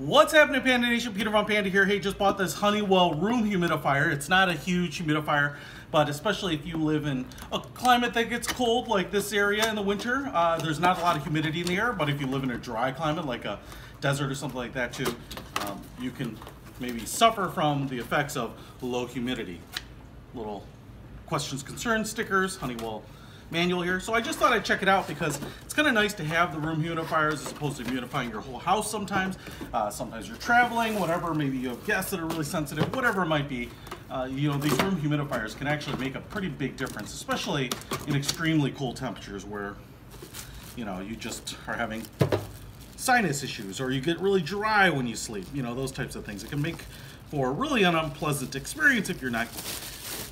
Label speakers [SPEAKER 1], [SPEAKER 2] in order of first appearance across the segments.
[SPEAKER 1] What's happening, Panda Nation? Peter von Panda here. Hey, just bought this Honeywell room humidifier. It's not a huge humidifier, but especially if you live in a climate that gets cold like this area in the winter, there's not a lot of humidity in the air, but if you live in a dry climate like a desert or something like that too, you can maybe suffer from the effects of low humidity. Little questions, concerns stickers, Honeywell manual here. So I just thought I'd check it out because it's kind of nice to have the room humidifiers as opposed to humidifying your whole house sometimes. Sometimes you're traveling, whatever, maybe you have guests that are really sensitive, whatever it might be. You know, these room humidifiers can actually make a pretty big difference, especially in extremely cold temperatures where, you know, you just are having sinus issues or you get really dry when you sleep, you know, those types of things. It can make for really an unpleasant experience if you're not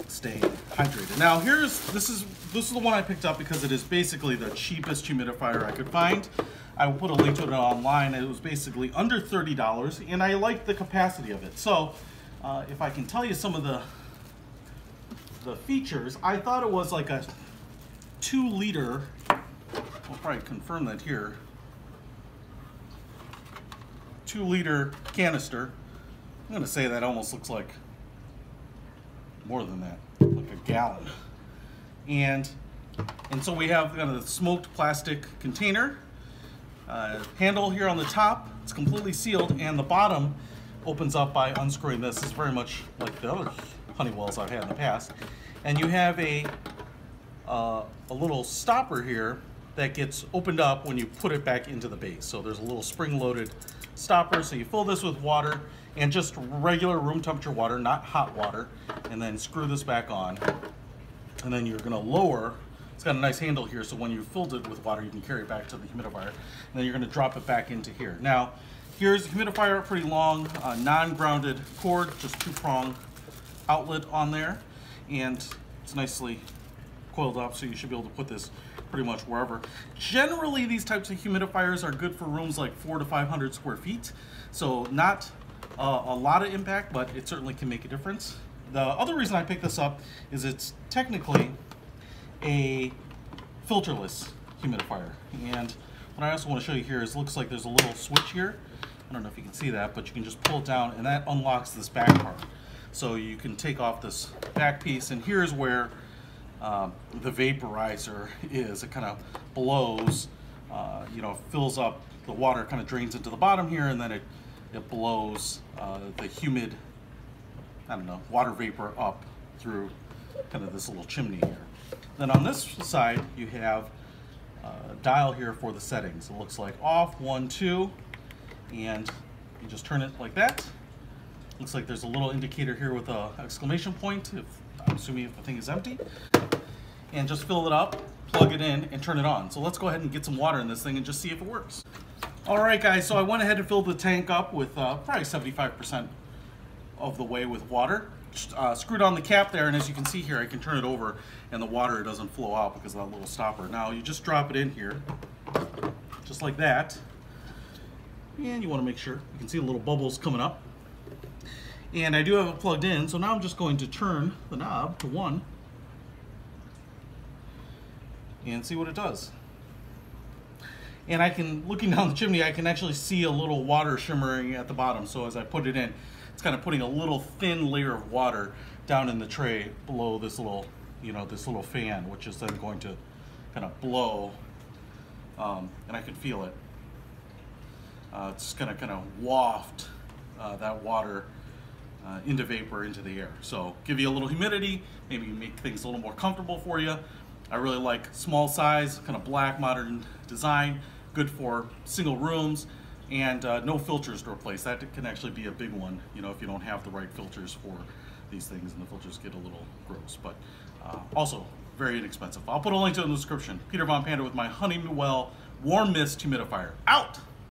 [SPEAKER 1] staying hydrated. Now this is the one I picked up because it is basically the cheapest humidifier I could find. I will put a link to it online. It was basically under $30 and I like the capacity of it. So if I can tell you some of the features, I thought it was like a 2-liter, I'll probably confirm that here, 2-liter canister. I'm gonna say that almost looks like more than that, like a gallon. And so we have kind of the smoked plastic container, handle here on the top. It's completely sealed, and the bottom opens up by unscrewing this. It's very much like the other Honeywells I've had in the past. And you have a little stopper here that gets opened up when you put it back into the base. So there's a little spring-loaded stopper. So you fill this with water, and just regular room temperature water, not hot water, and then screw this back on. And then you're gonna lower, it's got a nice handle here, so when you filled it with water, you can carry it back to the humidifier. And then you're gonna drop it back into here. Now, here's the humidifier, pretty long, non-grounded cord, just 2-prong outlet on there. And it's nicely coiled up, so you should be able to put this pretty much wherever. Generally, these types of humidifiers are good for rooms like 400 to 500 square feet. So not a lot of impact, but it certainly can make a difference. The other reason I picked this up is it's technically a filterless humidifier. And what I also want to show you here is it looks like there's a little switch here. I don't know if you can see that, but you can just pull it down and that unlocks this back part. So you can take off this back piece, and here's where the vaporizer is. It kind of blows, you know, fills up, the water kind of drains into the bottom here, and then it blows the humid, I don't know, water vapor up through kind of this little chimney here. Then on this side, you have a dial here for the settings. It looks like off, 1, 2, and you just turn it like that. Looks like there's a little indicator here with an exclamation point, I'm assuming if the thing is empty. And just fill it up, plug it in, and turn it on. So let's go ahead and get some water in this thing and just see if it works. All right, guys, so I went ahead and filled the tank up with probably 75% of the way with water. Screwed on the cap there, and as you can see here, I can turn it over and the water doesn't flow out because of that little stopper. Now you just drop it in here, just like that. And you want to make sure, you can see the little bubbles coming up. And I do have it plugged in, so now I'm just going to turn the knob to 1 and see what it does. And I can, looking down the chimney, I can actually see a little water shimmering at the bottom. So as I put it in, it's kind of putting a little thin layer of water down in the tray below this little, you know, this little fan, which is then going to kind of blow, and I can feel it. It's gonna kind of waft that water into vapor into the air. So give you a little humidity, maybe make things a little more comfortable for you. I really like small size, kind of black, modern design, good for single rooms, and no filters to replace. That can actually be a big one, you know, if you don't have the right filters for these things, and the filters get a little gross, but also very inexpensive. I'll put a link to it in the description. Peter von Panda with my Honeywell Warm Mist Humidifier. Out!